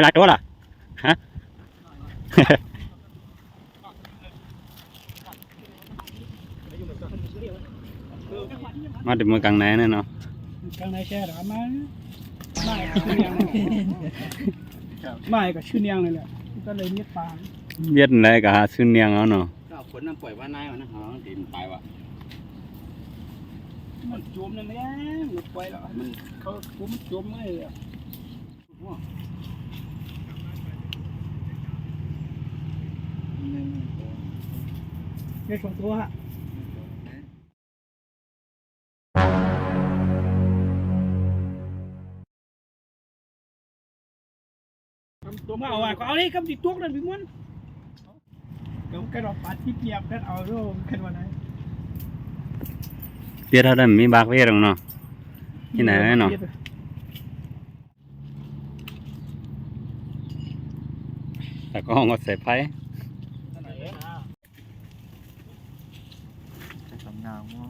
หลายตัวล่ะฮะ มาถึงเมืองกลางไหนเนี่ยเนาะกลางไหนแช่หรอมาไม่ก็ชื่อยังไม่ก็ชื่อยังเลยแหละก็เลยเมียดปางเวียดไหนก็หาซื้อเนียงเอาเนาะก็เอาคนน้ำปล่อยว่านายนะเขาตีมันไปว่ะมันจมนั่นแหละหลุดไปแล้วมันเขาผมมันจมไงเลยเรียกของตัวฮะตัวมาเอาอ่ะก็เอาเลยกับดิตัวนั่นพี่ม้วนเดี๋ยวแกรอปาที่เปียบแค่เอาโร่แค่วันไหนเวียดเท่านั้นมีบากเวียดเนาะที่ไหนเนาะแต่ก็ห้องก็ใส่ไฟทำงานว่า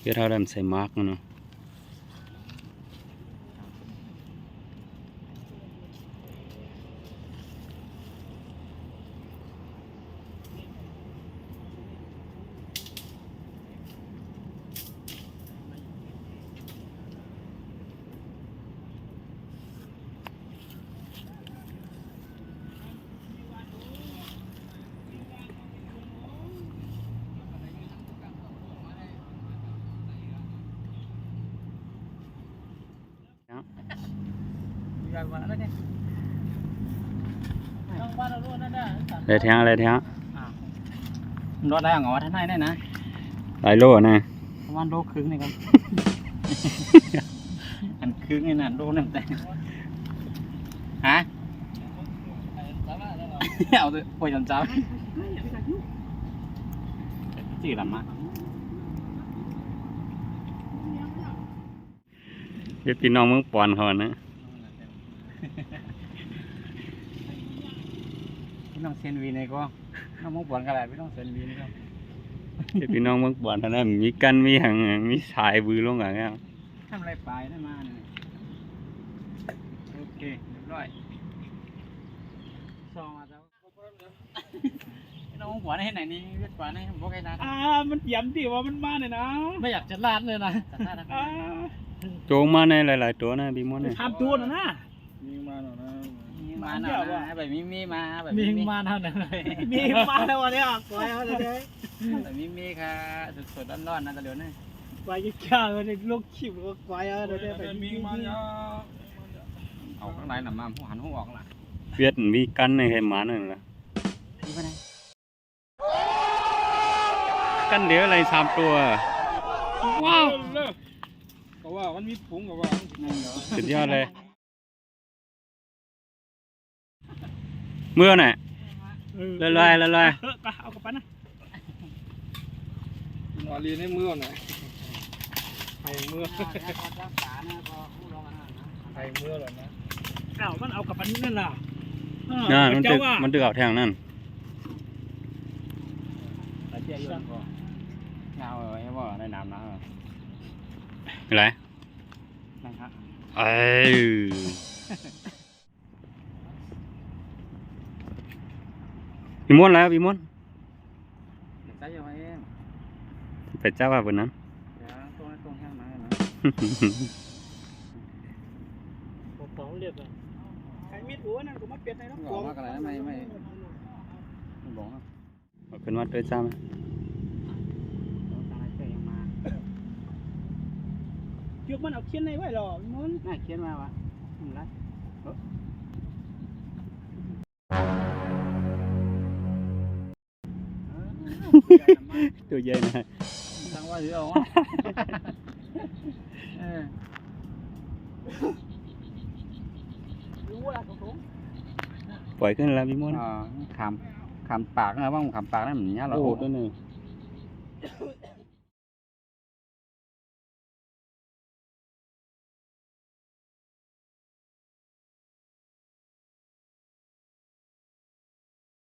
เวียดเท่านั้นใส่มาร์กเนาะอะไรแทงอะไรแทงรถได้เหรอท่านนายได้นะหลายโลนะประมาณโลครึ่งนี่ครับอันครึ่งนี่นะโลนึงแต่ฮะเอาตัวป่วยจำจ้าจีหลังมาเดี๋ยวพี่น้องเมืองปอนเขานะพี่น้องเซนวีนี่ก็น้องมุกบอลกันแหละพี่น้องเซนวีนี่ก็เดี๋ยวพี่น้องเมืองปอนเท่านั้นมีกันมีหางมีสายบือลงอย่างเงี้ยทำอะไรไปได้มาเนี่ยโอเคเรียบร้อยซองมาแล้วน้องมุกบอลให้ไหนนี่เวียดกว่านี่บอกให้นะมันย้ำดิว่ามันมาเนี่ยนะไม่อยากจะลาดเลยนะโจงมาในหลายๆตัวนะพี่มดเนี่ยทำตัวนะมีมาหน่อยนะมีมาหน่อยแบบมีมาแบบมีมาเท่านั้นเลยมีมาเท่านี้อ่ะปล่อยเขาเลยแบบมีค่ะสดๆร้อนๆนะตะเดี๋ยวนี่ปล่อยยิ่งข้าวในลูกขิบก็ปล่อยเอาเลยแบบมีมาเยอะเอาข้างในหน่ะมาผู้หันผู้ออกล่ะเวียดมีกันในให้หมาหนึ่งละนี่ไปไหนกันเดี๋ยวอะไร3 ตัวว้าวก็ว่ามันมีผงก็ว่าสุดยอดเลยเมื่อน่ะลอยเอากระปั้นนะนอนเรียนให้เมื่อน่ะไอ้เมื่อไอ้เมื่อหรอนะมันเอากระปั้นนั่นล่ะมันตึกเอาแทงนั่นเจ้าอยู่ก็เงาไอ้บ่ได้น้ำนะอะไรนะครับพี่ม้วนแล้วพี่ม้วนใส่ยังไงเองไปเจ้าว่าบนนั้นตรงแห้งมาเนาะผมเรียกใครมีหัวนั่นก็มาเปลี่ยนในน้ำกรองอะไรนะไม่บอกนะเอาขึ้นมาด้วยจ้าไหมยกมันเอาเขียนในไว้หรอมันน่าเขียนมาวะไรตัวใหญ่นะตั้งว่าหรือเอาปล่อยขึ้นแล้วพี่ม้วนขามปากนะบ้างขามปากนั่นเหมือนนี้เราโอ้ตัวนึง